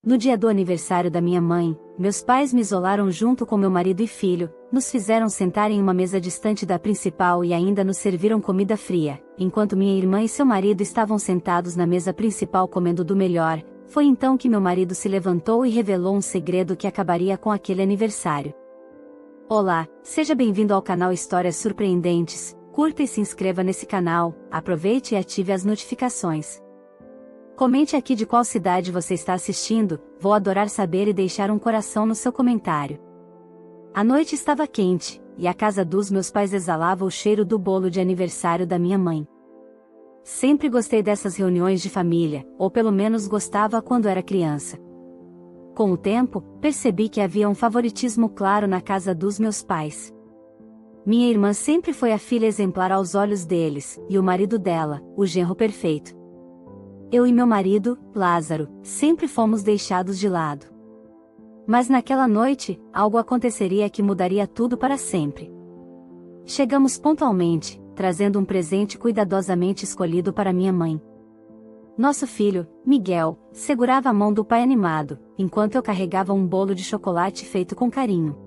No dia do aniversário da minha mãe, meus pais me isolaram junto com meu marido e filho, nos fizeram sentar em uma mesa distante da principal e ainda nos serviram comida fria, enquanto minha irmã e seu marido estavam sentados na mesa principal comendo do melhor. Foi então que meu marido se levantou e revelou um segredo que acabaria com aquele aniversário. Olá, seja bem-vindo ao canal Histórias Surpreendentes. Curta e se inscreva nesse canal, aproveite e ative as notificações. Comente aqui de qual cidade você está assistindo, vou adorar saber e deixar um coração no seu comentário. A noite estava quente, e a casa dos meus pais exalava o cheiro do bolo de aniversário da minha mãe. Sempre gostei dessas reuniões de família, ou pelo menos gostava quando era criança. Com o tempo, percebi que havia um favoritismo claro na casa dos meus pais. Minha irmã sempre foi a filha exemplar aos olhos deles, e o marido dela, o genro perfeito. Eu e meu marido, Lázaro, sempre fomos deixados de lado. Mas naquela noite, algo aconteceria que mudaria tudo para sempre. Chegamos pontualmente, trazendo um presente cuidadosamente escolhido para minha mãe. Nosso filho, Miguel, segurava a mão do pai animado, enquanto eu carregava um bolo de chocolate feito com carinho.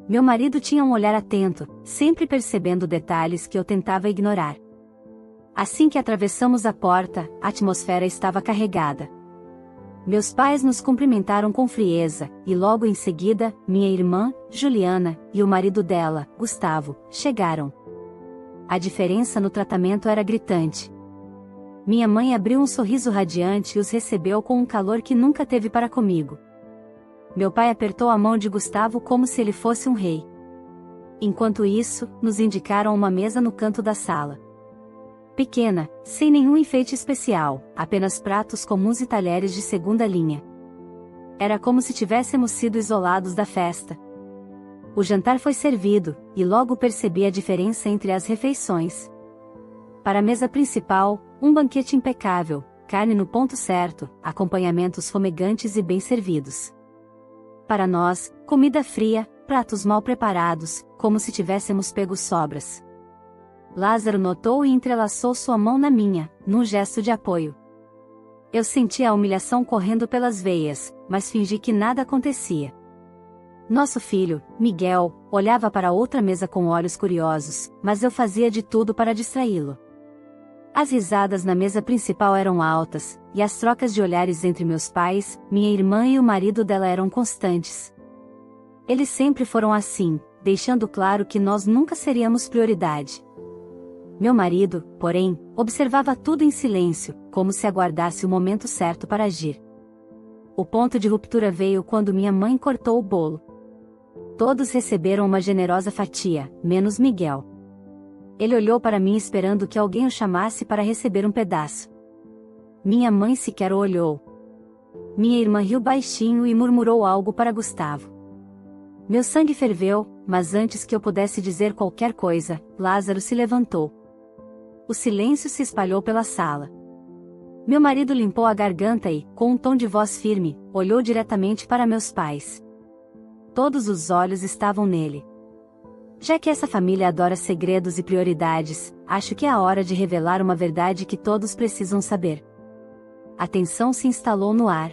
Meu marido tinha um olhar atento, sempre percebendo detalhes que eu tentava ignorar. Assim que atravessamos a porta, a atmosfera estava carregada. Meus pais nos cumprimentaram com frieza, e logo em seguida, minha irmã, Juliana, e o marido dela, Gustavo, chegaram. A diferença no tratamento era gritante. Minha mãe abriu um sorriso radiante e os recebeu com um calor que nunca teve para comigo. Meu pai apertou a mão de Gustavo como se ele fosse um rei. Enquanto isso, nos indicaram uma mesa no canto da sala. Pequena, sem nenhum enfeite especial, apenas pratos comuns e talheres de segunda linha. Era como se tivéssemos sido isolados da festa. O jantar foi servido, e logo percebi a diferença entre as refeições. Para a mesa principal, um banquete impecável, carne no ponto certo, acompanhamentos fumegantes e bem servidos. Para nós, comida fria, pratos mal preparados, como se tivéssemos pego sobras. Lázaro notou e entrelaçou sua mão na minha, num gesto de apoio. Eu senti a humilhação correndo pelas veias, mas fingi que nada acontecia. Nosso filho, Miguel, olhava para outra mesa com olhos curiosos, mas eu fazia de tudo para distraí-lo. As risadas na mesa principal eram altas, e as trocas de olhares entre meus pais, minha irmã e o marido dela eram constantes. Eles sempre foram assim, deixando claro que nós nunca seríamos prioridade. Meu marido, porém, observava tudo em silêncio, como se aguardasse o momento certo para agir. O ponto de ruptura veio quando minha mãe cortou o bolo. Todos receberam uma generosa fatia, menos Miguel. Ele olhou para mim esperando que alguém o chamasse para receber um pedaço. Minha mãe sequer o olhou. Minha irmã riu baixinho e murmurou algo para Gustavo. Meu sangue ferveu, mas antes que eu pudesse dizer qualquer coisa, Lázaro se levantou. O silêncio se espalhou pela sala. Meu marido limpou a garganta e, com um tom de voz firme, olhou diretamente para meus pais. Todos os olhos estavam nele. Já que essa família adora segredos e prioridades, acho que é a hora de revelar uma verdade que todos precisam saber. A tensão se instalou no ar.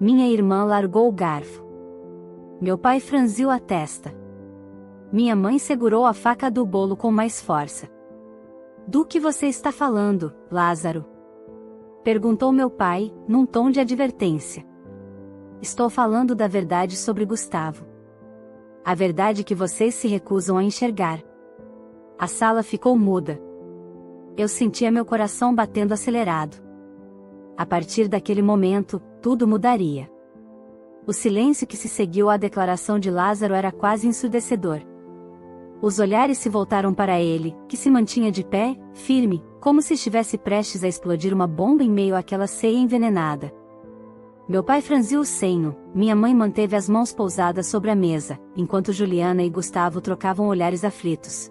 Minha irmã largou o garfo. Meu pai franziu a testa. Minha mãe segurou a faca do bolo com mais força. Do que você está falando, Lázaro? Perguntou meu pai, num tom de advertência. Estou falando da verdade sobre Gustavo. A verdade que vocês se recusam a enxergar. A sala ficou muda. Eu sentia meu coração batendo acelerado. A partir daquele momento, tudo mudaria. O silêncio que se seguiu à declaração de Lázaro era quase ensurdecedor. Os olhares se voltaram para ele, que se mantinha de pé, firme, como se estivesse prestes a explodir uma bomba em meio àquela ceia envenenada. Meu pai franziu o senho, minha mãe manteve as mãos pousadas sobre a mesa, enquanto Juliana e Gustavo trocavam olhares aflitos.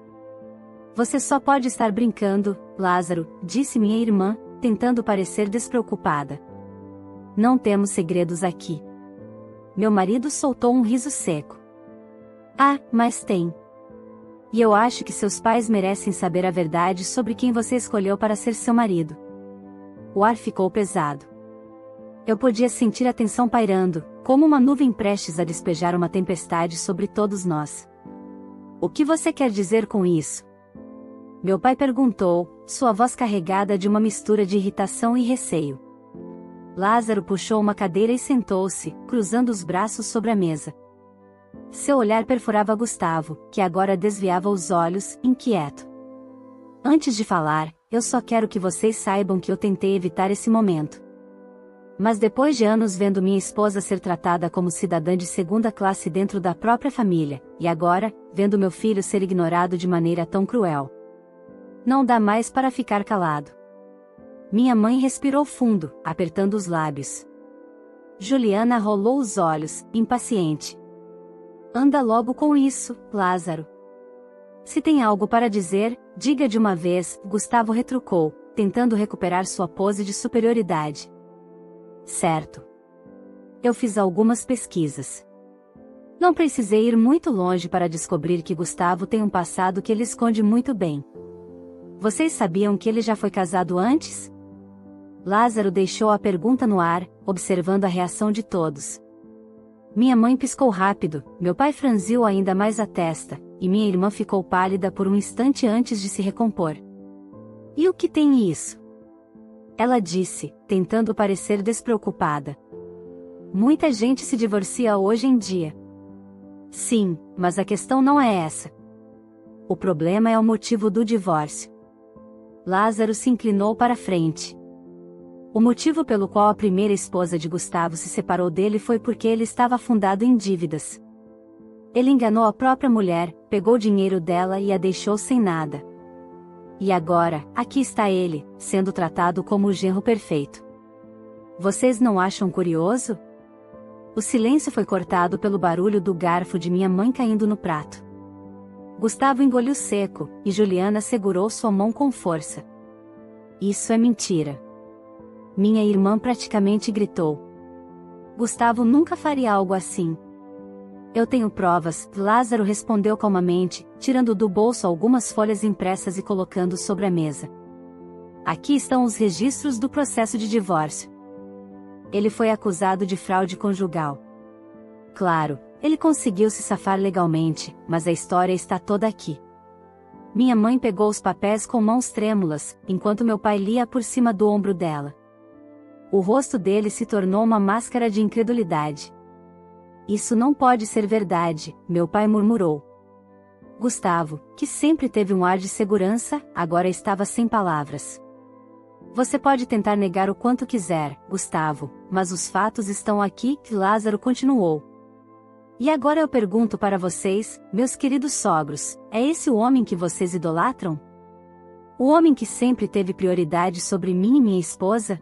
Você só pode estar brincando, Lázaro, disse minha irmã, tentando parecer despreocupada. Não temos segredos aqui. Meu marido soltou um riso seco. Ah, mas tem. E eu acho que seus pais merecem saber a verdade sobre quem você escolheu para ser seu marido. O ar ficou pesado. Eu podia sentir a tensão pairando, como uma nuvem prestes a despejar uma tempestade sobre todos nós. O que você quer dizer com isso? Meu pai perguntou, sua voz carregada de uma mistura de irritação e receio. Lázaro puxou uma cadeira e sentou-se, cruzando os braços sobre a mesa. Seu olhar perfurava Gustavo, que agora desviava os olhos, inquieto. Antes de falar, eu só quero que vocês saibam que eu tentei evitar esse momento. Mas depois de anos vendo minha esposa ser tratada como cidadã de segunda classe dentro da própria família, e agora, vendo meu filho ser ignorado de maneira tão cruel. Não dá mais para ficar calado. Minha mãe respirou fundo, apertando os lábios. Juliana rolou os olhos, impaciente. Anda logo com isso, Lázaro. Se tem algo para dizer, diga de uma vez, Gustavo retrucou, tentando recuperar sua pose de superioridade. Certo. Eu fiz algumas pesquisas. Não precisei ir muito longe para descobrir que Gustavo tem um passado que ele esconde muito bem. Vocês sabiam que ele já foi casado antes? Lázaro deixou a pergunta no ar, observando a reação de todos. Minha mãe piscou rápido, meu pai franziu ainda mais a testa, e minha irmã ficou pálida por um instante antes de se recompor. E o que tem isso? Ela disse, tentando parecer despreocupada. Muita gente se divorcia hoje em dia. Sim, mas a questão não é essa. O problema é o motivo do divórcio. Lázaro se inclinou para frente. O motivo pelo qual a primeira esposa de Gustavo se separou dele foi porque ele estava afundado em dívidas. Ele enganou a própria mulher, pegou o dinheiro dela e a deixou sem nada. E agora, aqui está ele, sendo tratado como o genro perfeito. Vocês não acham curioso? O silêncio foi cortado pelo barulho do garfo de minha mãe caindo no prato. Gustavo engoliu seco, e Juliana segurou sua mão com força. Isso é mentira. Minha irmã praticamente gritou. Gustavo nunca faria algo assim. Eu tenho provas, Lázaro respondeu calmamente, tirando do bolso algumas folhas impressas e colocando sobre a mesa. Aqui estão os registros do processo de divórcio. Ele foi acusado de fraude conjugal. Claro, ele conseguiu se safar legalmente, mas a história está toda aqui. Minha mãe pegou os papéis com mãos trêmulas, enquanto meu pai lia por cima do ombro dela. O rosto dele se tornou uma máscara de incredulidade. Isso não pode ser verdade, meu pai murmurou. Gustavo, que sempre teve um ar de segurança, agora estava sem palavras. Você pode tentar negar o quanto quiser, Gustavo, mas os fatos estão aqui, Lázaro continuou. E agora eu pergunto para vocês, meus queridos sogros, é esse o homem que vocês idolatram? O homem que sempre teve prioridade sobre mim e minha esposa?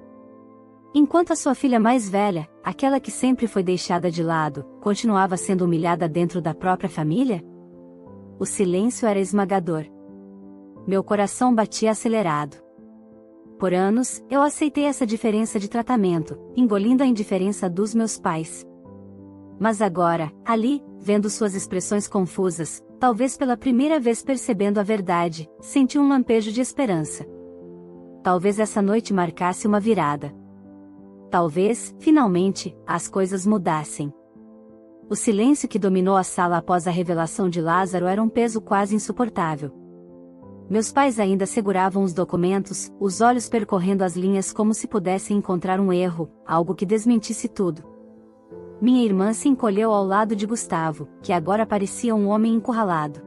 Enquanto a sua filha mais velha, aquela que sempre foi deixada de lado, continuava sendo humilhada dentro da própria família? O silêncio era esmagador. Meu coração batia acelerado. Por anos, eu aceitei essa diferença de tratamento, engolindo a indiferença dos meus pais. Mas agora, ali, vendo suas expressões confusas, talvez pela primeira vez percebendo a verdade, senti um lampejo de esperança. Talvez essa noite marcasse uma virada. Talvez, finalmente, as coisas mudassem. O silêncio que dominou a sala após a revelação de Lázaro era um peso quase insuportável. Meus pais ainda seguravam os documentos, os olhos percorrendo as linhas como se pudessem encontrar um erro, algo que desmentisse tudo. Minha irmã se encolheu ao lado de Gustavo, que agora parecia um homem encurralado.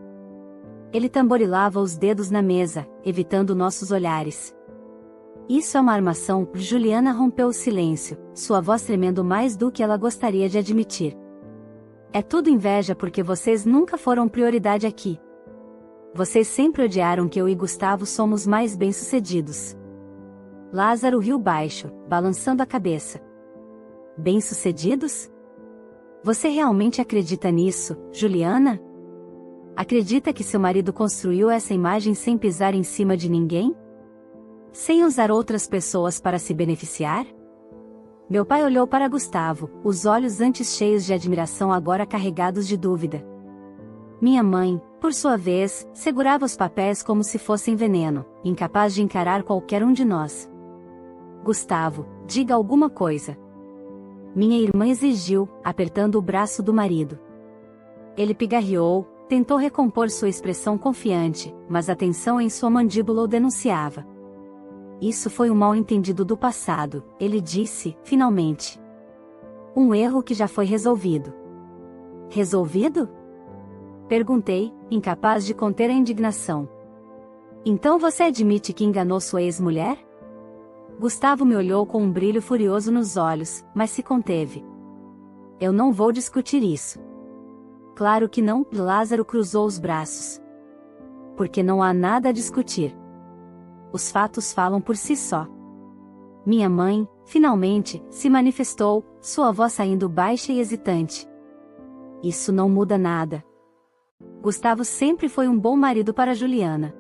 Ele tamborilava os dedos na mesa, evitando nossos olhares. Isso é uma armação, Juliana rompeu o silêncio, sua voz tremendo mais do que ela gostaria de admitir. É tudo inveja porque vocês nunca foram prioridade aqui. Vocês sempre odiaram que eu e Gustavo somos mais bem-sucedidos. Lázaro riu baixo, balançando a cabeça. Bem-sucedidos? Você realmente acredita nisso, Juliana? Acredita que seu marido construiu essa imagem sem pisar em cima de ninguém? Sem usar outras pessoas para se beneficiar? Meu pai olhou para Gustavo, os olhos antes cheios de admiração agora carregados de dúvida. Minha mãe, por sua vez, segurava os papéis como se fossem veneno, incapaz de encarar qualquer um de nós. Gustavo, diga alguma coisa. Minha irmã exigiu, apertando o braço do marido. Ele pigarreou, tentou recompor sua expressão confiante, mas a tensão em sua mandíbula o denunciava. Isso foi um mal-entendido do passado, ele disse, finalmente. Um erro que já foi resolvido. Resolvido? Perguntei, incapaz de conter a indignação. Então você admite que enganou sua ex-mulher? Gustavo me olhou com um brilho furioso nos olhos, mas se conteve. Eu não vou discutir isso. Claro que não, Lázaro cruzou os braços. Porque não há nada a discutir. Os fatos falam por si só. Minha mãe, finalmente, se manifestou, sua voz saindo baixa e hesitante. Isso não muda nada. Gustavo sempre foi um bom marido para Juliana.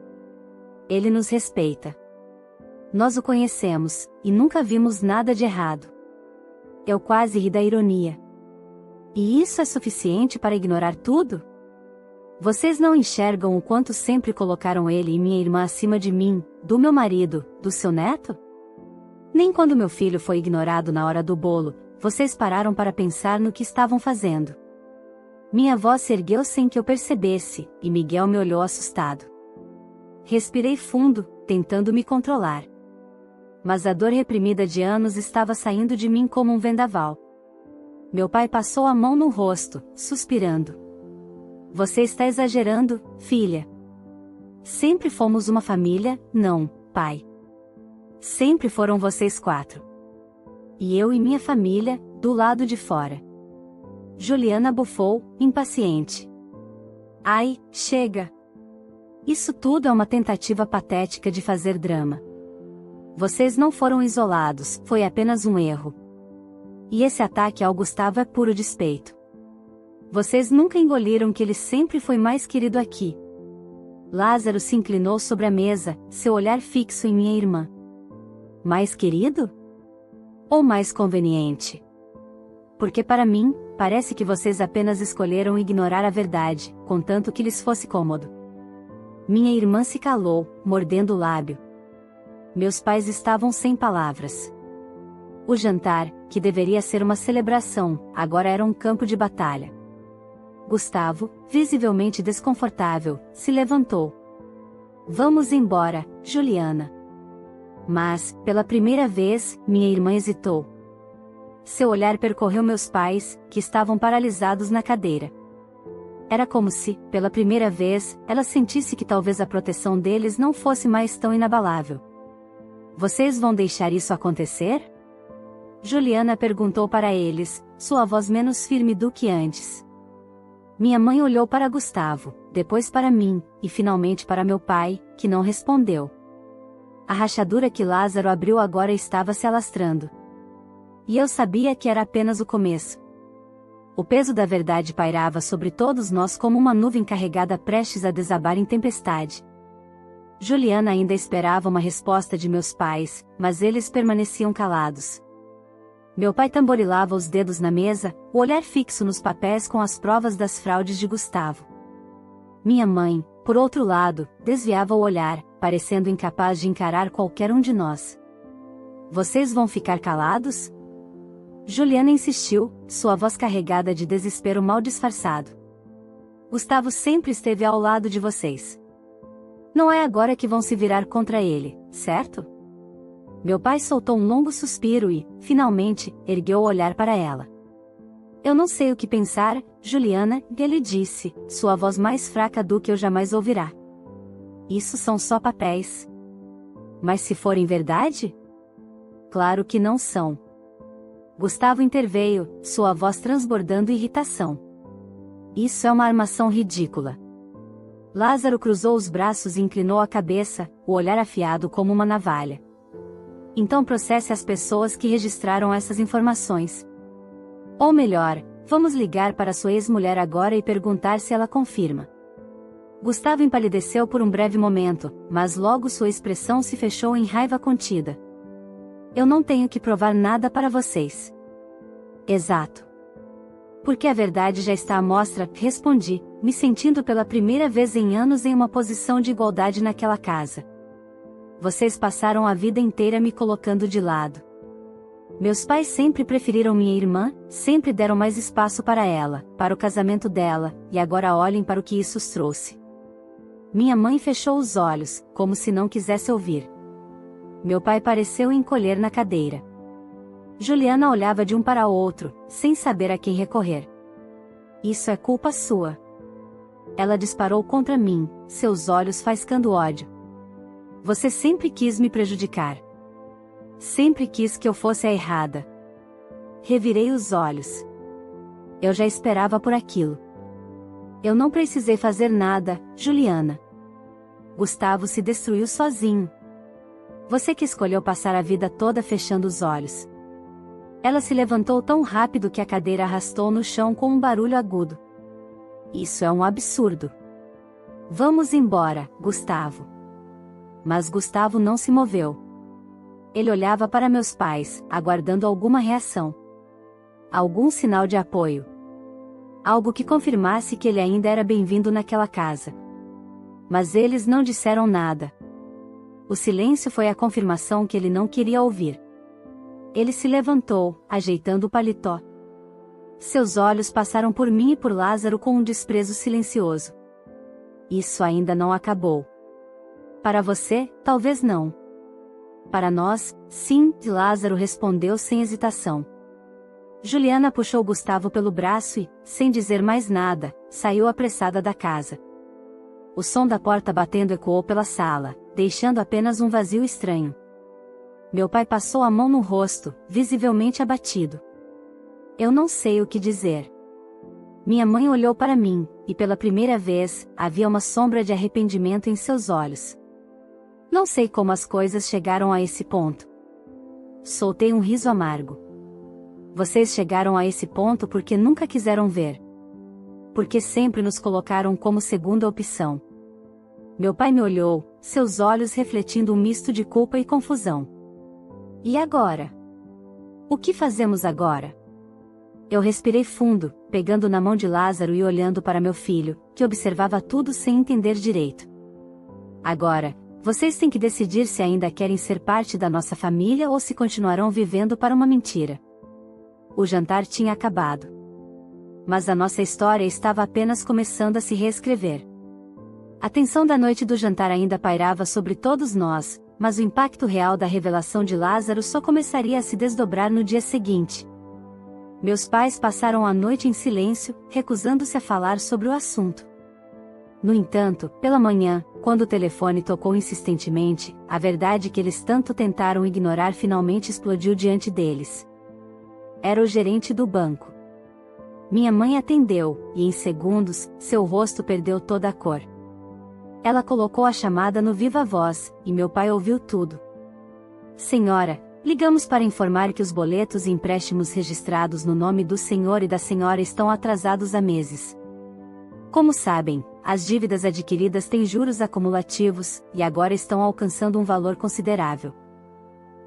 Ele nos respeita. Nós o conhecemos, e nunca vimos nada de errado. Eu quase ri da ironia. E isso é suficiente para ignorar tudo? Vocês não enxergam o quanto sempre colocaram ele e minha irmã acima de mim, do meu marido, do seu neto? Nem quando meu filho foi ignorado na hora do bolo, vocês pararam para pensar no que estavam fazendo. Minha voz se ergueu sem que eu percebesse, e Miguel me olhou assustado. Respirei fundo, tentando me controlar. Mas a dor reprimida de anos estava saindo de mim como um vendaval. Meu pai passou a mão no rosto, suspirando. Você está exagerando, filha. Sempre fomos uma família, não, pai. Sempre foram vocês 4. E eu e minha família, do lado de fora. Juliana bufou, impaciente. Ai, chega! Isso tudo é uma tentativa patética de fazer drama. Vocês não foram isolados, foi apenas um erro. E esse ataque ao Gustavo é puro despeito. Vocês nunca engoliram que ele sempre foi mais querido aqui. Lázaro se inclinou sobre a mesa, seu olhar fixo em minha irmã. Mais querido? Ou mais conveniente? Porque para mim, parece que vocês apenas escolheram ignorar a verdade, contanto que lhes fosse cômodo. Minha irmã se calou, mordendo o lábio. Meus pais estavam sem palavras. O jantar, que deveria ser uma celebração, agora era um campo de batalha. Gustavo, visivelmente desconfortável, se levantou. Vamos embora, Juliana. Mas, pela primeira vez, minha irmã hesitou. Seu olhar percorreu meus pais, que estavam paralisados na cadeira. Era como se, pela primeira vez, ela sentisse que talvez a proteção deles não fosse mais tão inabalável. Vocês vão deixar isso acontecer? Juliana perguntou para eles, sua voz menos firme do que antes. Minha mãe olhou para Gustavo, depois para mim, e finalmente para meu pai, que não respondeu. A rachadura que Lázaro abriu agora estava se alastrando. E eu sabia que era apenas o começo. O peso da verdade pairava sobre todos nós como uma nuvem carregada prestes a desabar em tempestade. Juliana ainda esperava uma resposta de meus pais, mas eles permaneciam calados. Meu pai tamborilava os dedos na mesa, o olhar fixo nos papéis com as provas das fraudes de Gustavo. Minha mãe, por outro lado, desviava o olhar, parecendo incapaz de encarar qualquer um de nós. Vocês vão ficar calados? Juliana insistiu, sua voz carregada de desespero mal disfarçado. Gustavo sempre esteve ao lado de vocês. Não é agora que vão se virar contra ele, certo? Meu pai soltou um longo suspiro e, finalmente, ergueu o olhar para ela. Eu não sei o que pensar, Juliana, ele disse, sua voz mais fraca do que eu jamais ouvirá. Isso são só papéis. Mas se forem verdade? Claro que não são. Gustavo interveio, sua voz transbordando irritação. Isso é uma armação ridícula. Lázaro cruzou os braços e inclinou a cabeça, o olhar afiado como uma navalha. Então processe as pessoas que registraram essas informações. Ou melhor, vamos ligar para sua ex-mulher agora e perguntar se ela confirma. Gustavo empalideceu por um breve momento, mas logo sua expressão se fechou em raiva contida. Eu não tenho que provar nada para vocês. Exato. Porque a verdade já está à mostra, respondi, me sentindo pela primeira vez em anos em uma posição de igualdade naquela casa. Vocês passaram a vida inteira me colocando de lado. Meus pais sempre preferiram minha irmã, sempre deram mais espaço para ela, para o casamento dela, e agora olhem para o que isso os trouxe. Minha mãe fechou os olhos, como se não quisesse ouvir. Meu pai pareceu encolher na cadeira. Juliana olhava de um para outro, sem saber a quem recorrer. Isso é culpa sua. Ela disparou contra mim, seus olhos faiscando ódio. Você sempre quis me prejudicar. Sempre quis que eu fosse a errada. Revirei os olhos. Eu já esperava por aquilo. Eu não precisei fazer nada, Juliana. Gustavo se destruiu sozinho. Você que escolheu passar a vida toda fechando os olhos. Ela se levantou tão rápido que a cadeira arrastou no chão com um barulho agudo. Isso é um absurdo. Vamos embora, Gustavo. Mas Gustavo não se moveu. Ele olhava para meus pais, aguardando alguma reação. Algum sinal de apoio. Algo que confirmasse que ele ainda era bem-vindo naquela casa. Mas eles não disseram nada. O silêncio foi a confirmação que ele não queria ouvir. Ele se levantou, ajeitando o paletó. Seus olhos passaram por mim e por Lázaro com um desprezo silencioso. Isso ainda não acabou. Para você, talvez não. Para nós, sim, Lázaro respondeu sem hesitação. Juliana puxou Gustavo pelo braço e, sem dizer mais nada, saiu apressada da casa. O som da porta batendo ecoou pela sala, deixando apenas um vazio estranho. Meu pai passou a mão no rosto, visivelmente abatido. Eu não sei o que dizer. Minha mãe olhou para mim, e pela primeira vez, havia uma sombra de arrependimento em seus olhos. Não sei como as coisas chegaram a esse ponto. Soltei um riso amargo. Vocês chegaram a esse ponto porque nunca quiseram ver. Porque sempre nos colocaram como segunda opção. Meu pai me olhou, seus olhos refletindo um misto de culpa e confusão. E agora? O que fazemos agora? Eu respirei fundo, pegando na mão de Lázaro e olhando para meu filho, que observava tudo sem entender direito. Agora, vocês têm que decidir se ainda querem ser parte da nossa família ou se continuarão vivendo para uma mentira. O jantar tinha acabado. Mas a nossa história estava apenas começando a se reescrever. A tensão da noite do jantar ainda pairava sobre todos nós, mas o impacto real da revelação de Lázaro só começaria a se desdobrar no dia seguinte. Meus pais passaram a noite em silêncio, recusando-se a falar sobre o assunto. No entanto, pela manhã, quando o telefone tocou insistentemente, a verdade que eles tanto tentaram ignorar finalmente explodiu diante deles. Era o gerente do banco. Minha mãe atendeu, e em segundos, seu rosto perdeu toda a cor. Ela colocou a chamada no viva voz, e meu pai ouviu tudo. Senhora, ligamos para informar que os boletos e empréstimos registrados no nome do senhor e da senhora estão atrasados há meses. Como sabem, as dívidas adquiridas têm juros acumulativos, e agora estão alcançando um valor considerável.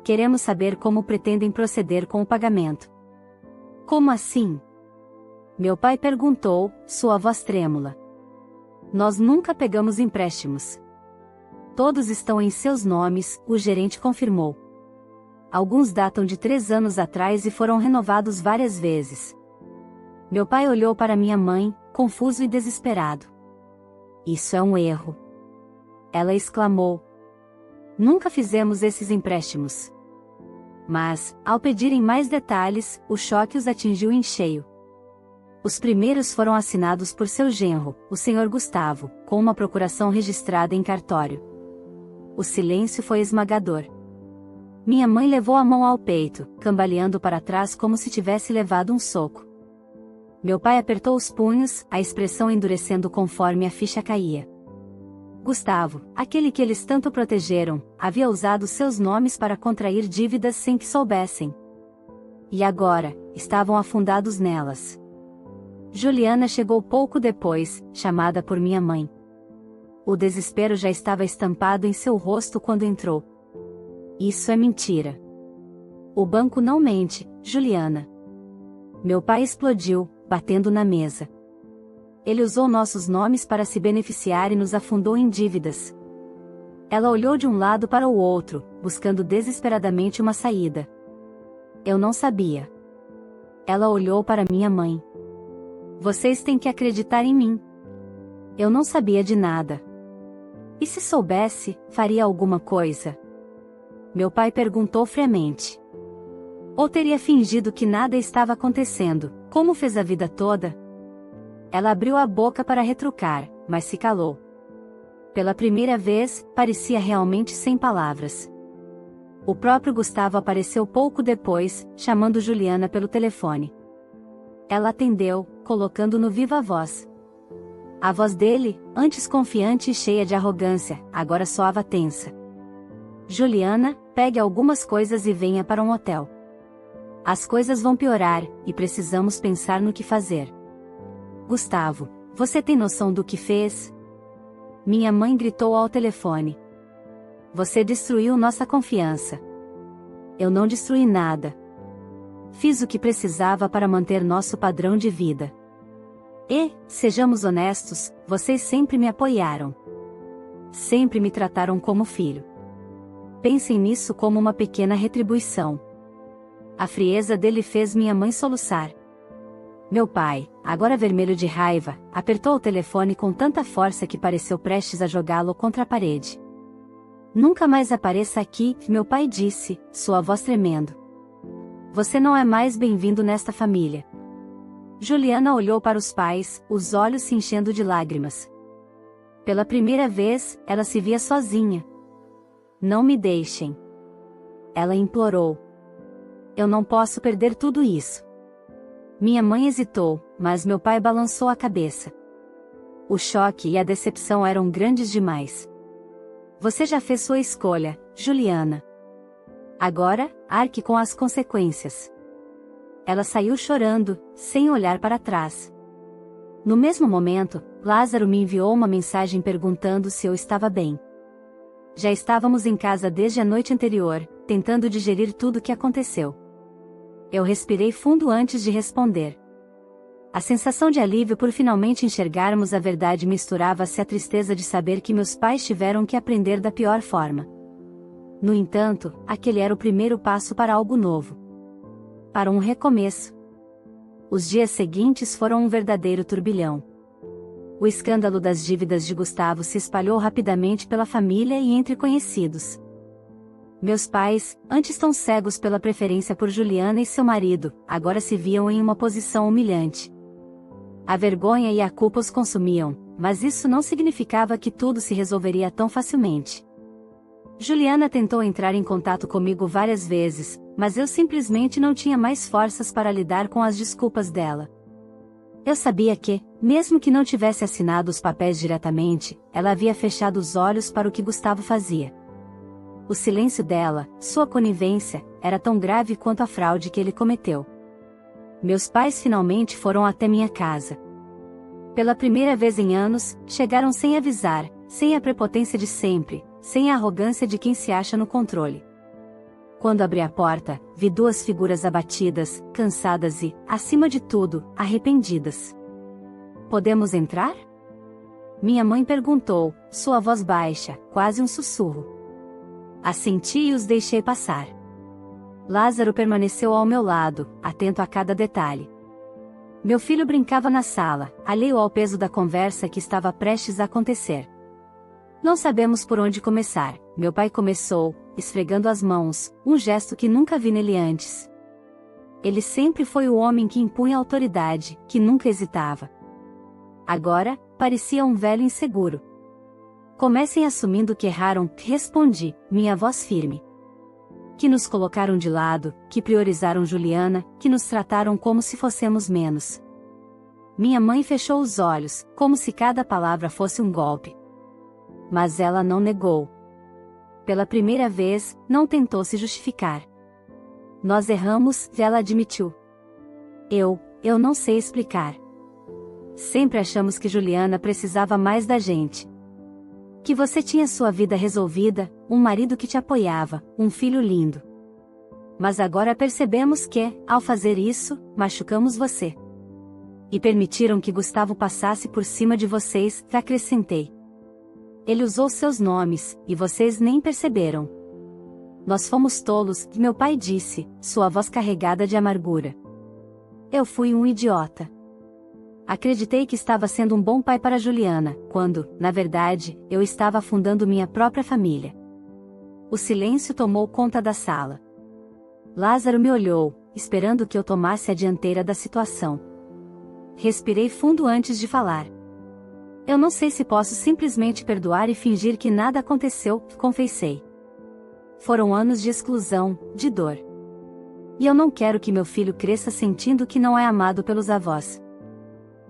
Queremos saber como pretendem proceder com o pagamento. Como assim? Meu pai perguntou, sua voz trêmula. Nós nunca pegamos empréstimos. Todos estão em seus nomes, o gerente confirmou. Alguns datam de 3 anos atrás e foram renovados várias vezes. Meu pai olhou para minha mãe, confuso e desesperado. Isso é um erro. Ela exclamou. Nunca fizemos esses empréstimos. Mas, ao pedirem mais detalhes, o choque os atingiu em cheio. Os primeiros foram assinados por seu genro, o Sr. Gustavo, com uma procuração registrada em cartório. O silêncio foi esmagador. Minha mãe levou a mão ao peito, cambaleando para trás como se tivesse levado um soco. Meu pai apertou os punhos, a expressão endurecendo conforme a ficha caía. Gustavo, aquele que eles tanto protegeram, havia usado seus nomes para contrair dívidas sem que soubessem. E agora, estavam afundados nelas. Juliana chegou pouco depois, chamada por minha mãe. O desespero já estava estampado em seu rosto quando entrou. Isso é mentira. O banco não mente, Juliana. Meu pai explodiu, batendo na mesa. Ele usou nossos nomes para se beneficiar e nos afundou em dívidas. Ela olhou de um lado para o outro, buscando desesperadamente uma saída. Eu não sabia. Ela olhou para minha mãe. Vocês têm que acreditar em mim. Eu não sabia de nada. E se soubesse, faria alguma coisa? Meu pai perguntou friamente. Ou teria fingido que nada estava acontecendo, como fez a vida toda? Ela abriu a boca para retrucar, mas se calou. Pela primeira vez, parecia realmente sem palavras. O próprio Gustavo apareceu pouco depois, chamando Juliana pelo telefone. Ela atendeu, colocando no viva voz. A voz dele, antes confiante e cheia de arrogância, agora soava tensa. Juliana, pegue algumas coisas e venha para um hotel. As coisas vão piorar, e precisamos pensar no que fazer. Gustavo, você tem noção do que fez? Minha mãe gritou ao telefone. Você destruiu nossa confiança. Eu não destruí nada. Fiz o que precisava para manter nosso padrão de vida. E, sejamos honestos, vocês sempre me apoiaram. Sempre me trataram como filho. Pensem nisso como uma pequena retribuição. A frieza dele fez minha mãe soluçar. Meu pai, agora vermelho de raiva, apertou o telefone com tanta força que pareceu prestes a jogá-lo contra a parede. Nunca mais apareça aqui, meu pai disse, sua voz tremendo. Você não é mais bem-vindo nesta família. Juliana olhou para os pais, os olhos se enchendo de lágrimas. Pela primeira vez, ela se via sozinha. Não me deixem. Ela implorou. Eu não posso perder tudo isso. Minha mãe hesitou, mas meu pai balançou a cabeça. O choque e a decepção eram grandes demais. Você já fez sua escolha, Juliana. Agora, arque com as consequências. Ela saiu chorando, sem olhar para trás. No mesmo momento, Lázaro me enviou uma mensagem perguntando se eu estava bem. Já estávamos em casa desde a noite anterior, tentando digerir tudo o que aconteceu. Eu respirei fundo antes de responder. A sensação de alívio por finalmente enxergarmos a verdade misturava-se à tristeza de saber que meus pais tiveram que aprender da pior forma. No entanto, aquele era o primeiro passo para algo novo. Para um recomeço. Os dias seguintes foram um verdadeiro turbilhão. O escândalo das dívidas de Gustavo se espalhou rapidamente pela família e entre conhecidos. Meus pais, antes tão cegos pela preferência por Juliana e seu marido, agora se viam em uma posição humilhante. A vergonha e a culpa os consumiam, mas isso não significava que tudo se resolveria tão facilmente. Juliana tentou entrar em contato comigo várias vezes, mas eu simplesmente não tinha mais forças para lidar com as desculpas dela. Eu sabia que, mesmo que não tivesse assinado os papéis diretamente, ela havia fechado os olhos para o que Gustavo fazia. O silêncio dela, sua conivência, era tão grave quanto a fraude que ele cometeu. Meus pais finalmente foram até minha casa. Pela primeira vez em anos, chegaram sem avisar, sem a prepotência de sempre, sem a arrogância de quem se acha no controle. Quando abri a porta, vi duas figuras abatidas, cansadas e, acima de tudo, arrependidas. Podemos entrar? Minha mãe perguntou, sua voz baixa, quase um sussurro. Assenti e os deixei passar. Lázaro permaneceu ao meu lado, atento a cada detalhe. Meu filho brincava na sala, alheio ao peso da conversa que estava prestes a acontecer. Não sabemos por onde começar, meu pai começou, esfregando as mãos, um gesto que nunca vi nele antes. Ele sempre foi o homem que impunha autoridade, que nunca hesitava. Agora, parecia um velho inseguro. Comecem assumindo que erraram, respondi, minha voz firme. Que nos colocaram de lado, que priorizaram Juliana, que nos trataram como se fossemos menos. Minha mãe fechou os olhos, como se cada palavra fosse um golpe. Mas ela não negou. Pela primeira vez, não tentou se justificar. Nós erramos, ela admitiu. Eu não sei explicar. Sempre achamos que Juliana precisava mais da gente. Que você tinha sua vida resolvida, um marido que te apoiava, um filho lindo. Mas agora percebemos que, ao fazer isso, machucamos você. E permitiram que Gustavo passasse por cima de vocês, acrescentei. Ele usou seus nomes, e vocês nem perceberam. Nós fomos tolos, meu pai disse, sua voz carregada de amargura. Eu fui um idiota. Acreditei que estava sendo um bom pai para Juliana, quando, na verdade, eu estava afundando minha própria família. O silêncio tomou conta da sala. Lázaro me olhou, esperando que eu tomasse a dianteira da situação. Respirei fundo antes de falar. Eu não sei se posso simplesmente perdoar e fingir que nada aconteceu, confessei. Foram anos de exclusão, de dor. E eu não quero que meu filho cresça sentindo que não é amado pelos avós.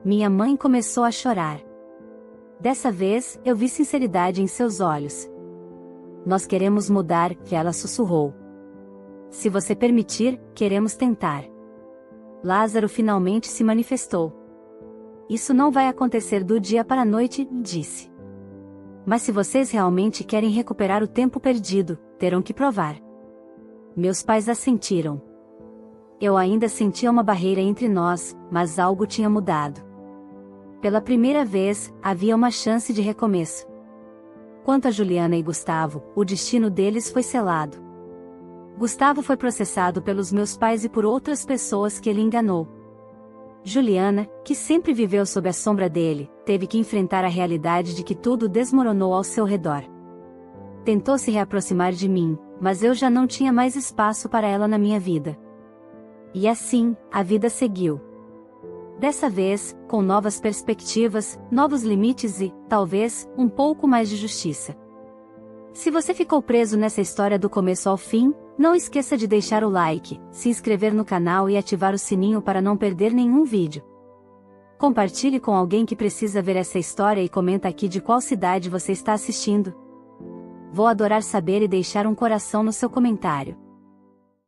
Minha mãe começou a chorar. Dessa vez, eu vi sinceridade em seus olhos. Nós queremos mudar, ela sussurrou. Se você permitir, queremos tentar. Lázaro finalmente se manifestou. Isso não vai acontecer do dia para a noite, disse. Mas se vocês realmente querem recuperar o tempo perdido, terão que provar. Meus pais assentiram. Eu ainda sentia uma barreira entre nós, mas algo tinha mudado. Pela primeira vez, havia uma chance de recomeço. Quanto a Juliana e Gustavo, o destino deles foi selado. Gustavo foi processado pelos meus pais e por outras pessoas que ele enganou. Juliana, que sempre viveu sob a sombra dele, teve que enfrentar a realidade de que tudo desmoronou ao seu redor. Tentou se reaproximar de mim, mas eu já não tinha mais espaço para ela na minha vida. E assim, a vida seguiu. Dessa vez, com novas perspectivas, novos limites e, talvez, um pouco mais de justiça. Se você ficou preso nessa história do começo ao fim, não esqueça de deixar o like, se inscrever no canal e ativar o sininho para não perder nenhum vídeo. Compartilhe com alguém que precisa ver essa história e comenta aqui de qual cidade você está assistindo. Vou adorar saber e deixar um coração no seu comentário.